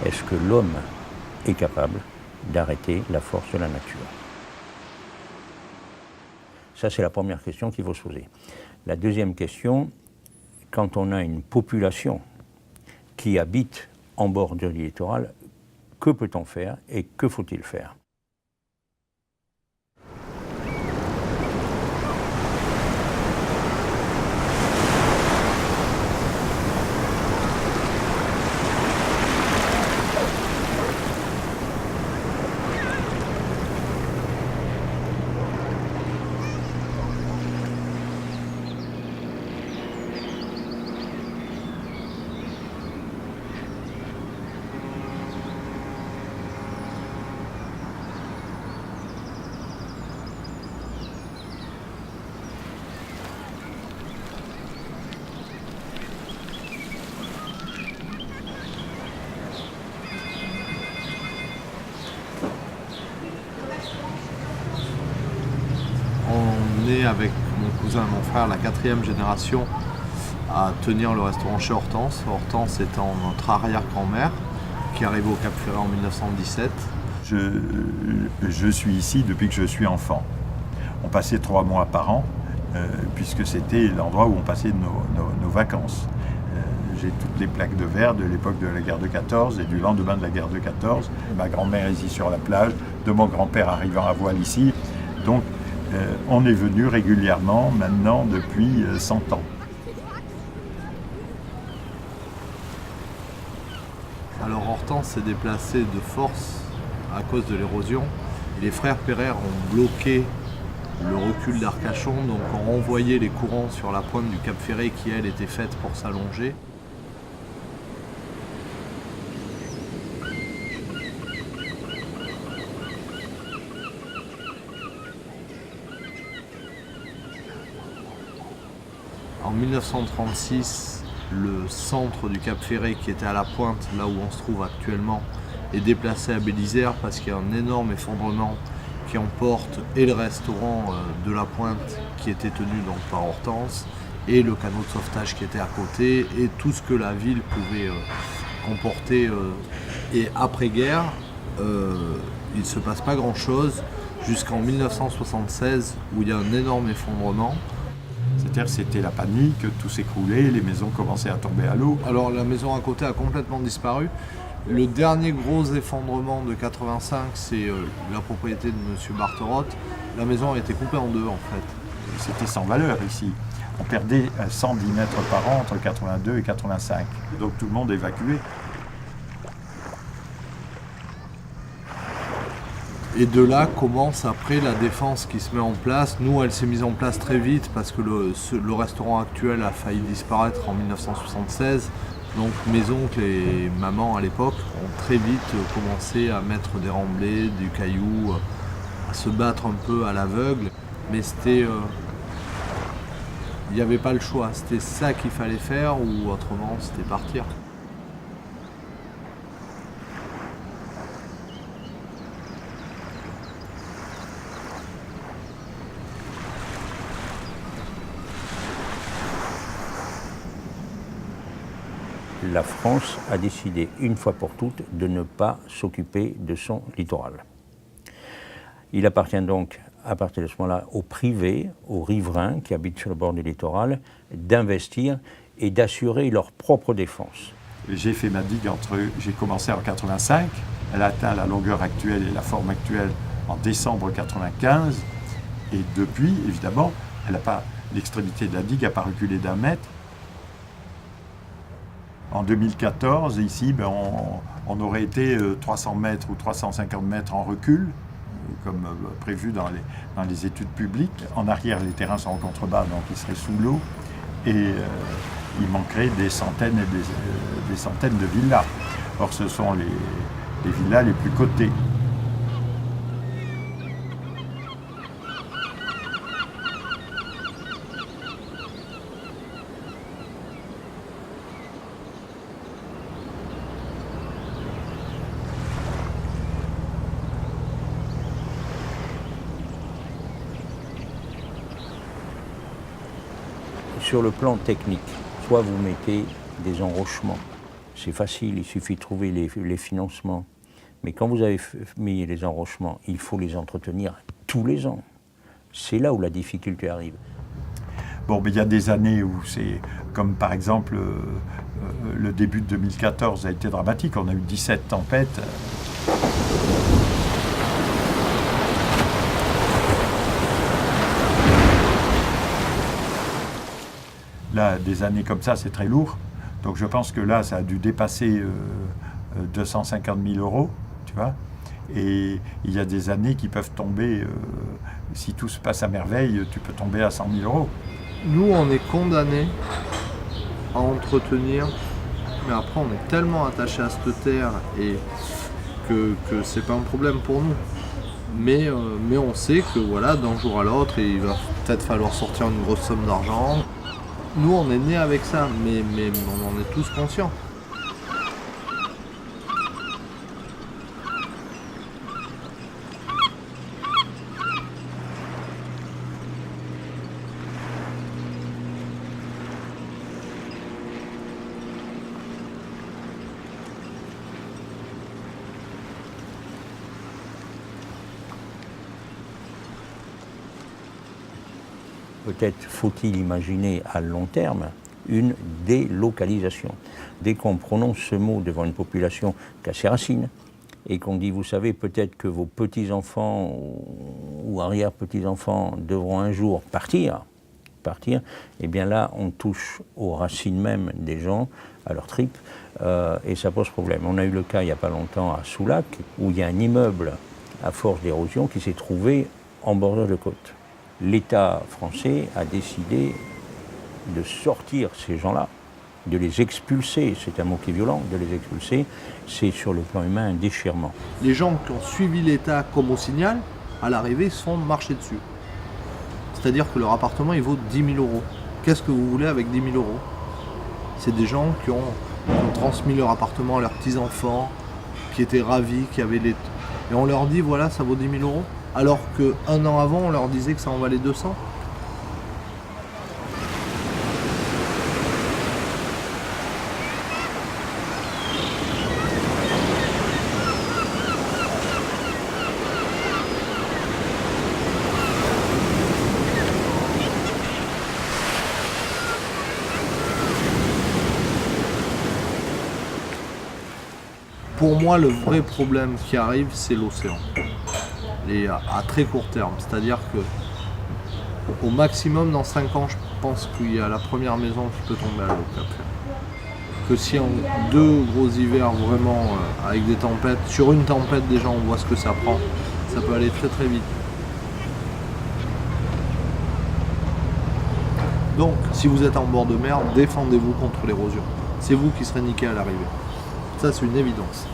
est-ce que l'homme est capable d'arrêter la force de la nature? Ça, c'est la première question qu'il faut se poser. La deuxième question, quand on a une population qui habite en bordure du littoral, que peut-on faire et que faut-il faire? On est avec mon cousin et mon frère la 4e génération à tenir le restaurant chez Hortense. Hortense étant notre arrière-grand-mère qui est arrivée au Cap Ferret en 1917. Je suis ici depuis que je suis enfant. On passait 3 mois par an puisque c'était l'endroit où on passait nos vacances. J'ai toutes les plaques de verre de l'époque de la guerre de 14 et du lendemain de la guerre de 14. Ma grand-mère est ici sur la plage, de mon grand-père arrivant à voile ici. Donc on est venu régulièrement maintenant depuis 100 ans. Alors Hortense s'est déplacée de force à cause de l'érosion. Les frères Pereire ont bloqué le recul d'Arcachon, donc ont renvoyé les courants sur la pointe du Cap Ferret qui, elle, était faite pour s'allonger. En 1936, le centre du Cap Ferret, qui était à la pointe, là où on se trouve actuellement, est déplacé à Bélisère parce qu'il y a un énorme effondrement qui emporte et le restaurant de la pointe qui était tenu donc par Hortense et le canot de sauvetage qui était à côté et tout ce que la ville pouvait comporter. Et après-guerre, il ne se passe pas grand-chose jusqu'en 1976 où il y a un énorme effondrement. C'est-à-dire c'était la panique, tout s'écroulait, les maisons commençaient à tomber à l'eau. Alors la maison à côté a complètement disparu. Le dernier gros effondrement de 85, c'est la propriété de M. Barterotte. La maison a été coupée en deux en fait. C'était sans valeur ici. On perdait 110 mètres par an entre 82 et 85. Donc tout le monde évacué. Et de là commence après la défense qui se met en place. Nous, elle s'est mise en place très vite parce que le restaurant actuel a failli disparaître en 1976. Donc mes oncles et maman à l'époque ont très vite commencé à mettre des remblais, du caillou, à se battre un peu à l'aveugle. Mais c'était... il n'y avait pas le choix, c'était ça qu'il fallait faire ou autrement c'était partir. La France a décidé une fois pour toutes de ne pas s'occuper de son littoral. Il appartient donc, à partir de ce moment-là, aux privés, aux riverains qui habitent sur le bord du littoral, d'investir et d'assurer leur propre défense. J'ai fait ma digue j'ai commencé en 85, elle a atteint la longueur actuelle et la forme actuelle en décembre 95, et depuis, évidemment, l'extrémité de la digue n'a pas reculé d'1 mètre. En 2014, ici, on aurait été 300 mètres ou 350 mètres en recul, comme prévu dans les études publiques. En arrière, les terrains sont en contrebas, donc ils seraient sous l'eau. Et il manquerait des centaines et des centaines de villas. Or, ce sont les villas les plus cotées. Sur le plan technique, soit vous mettez des enrochements c'est facile, il suffit de trouver les financements. Mais quand vous avez mis les enrochements, il faut les entretenir tous les ans. C'est là où la difficulté arrive. Bon, mais il y a des années où c'est, comme par exemple, le début de 2014 a été dramatique. On a eu 17 tempêtes. Là, des années comme ça, c'est très lourd. Donc je pense que là, ça a dû dépasser 250 000 €, tu vois. Et il y a des années qui peuvent tomber, si tout se passe à merveille, tu peux tomber à 100 000 €. Nous, on est condamnés à entretenir, mais après, on est tellement attachés à cette terre et que c'est pas un problème pour nous. Mais on sait que voilà, d'un jour à l'autre, il va peut-être falloir sortir une grosse somme d'argent. Nous, on est nés avec ça, mais on en est tous conscients. Peut-être faut-il imaginer à long terme une délocalisation. Dès qu'on prononce ce mot devant une population qui a ses racines, et qu'on dit, vous savez, peut-être que vos petits-enfants ou arrière-petits-enfants devront un jour partir, eh bien là, on touche aux racines même des gens, à leurs tripes, et ça pose problème. On a eu le cas il n'y a pas longtemps à Soulac, où il y a un immeuble à force d'érosion qui s'est trouvé en bordure de côte. L'État français a décidé de sortir ces gens-là, de les expulser, c'est un mot qui est violent, de les expulser, c'est sur le plan humain un déchirement. Les gens qui ont suivi l'État comme au signal, à l'arrivée, ils se font marcher dessus. C'est-à-dire que leur appartement, il vaut 10 000 €. Qu'est-ce que vous voulez avec 10 000 €? C'est des gens qui ont transmis leur appartement à leurs petits-enfants, qui étaient ravis, qui avaient les... Et on leur dit, voilà, ça vaut 10 000 €. Alors qu'un an avant, on leur disait que ça en valait 200. Pour moi, le vrai problème qui arrive, c'est l'océan. Et à très court terme. C'est-à-dire que au maximum, dans 5 ans, je pense qu'il y a la première maison qui peut tomber à l'eau. Que si en 2 gros hivers, vraiment, avec des tempêtes, sur une tempête déjà, on voit ce que ça prend, ça peut aller très très vite. Donc, si vous êtes en bord de mer, défendez-vous contre l'érosion. C'est vous qui serez niqué à l'arrivée. Ça, c'est une évidence.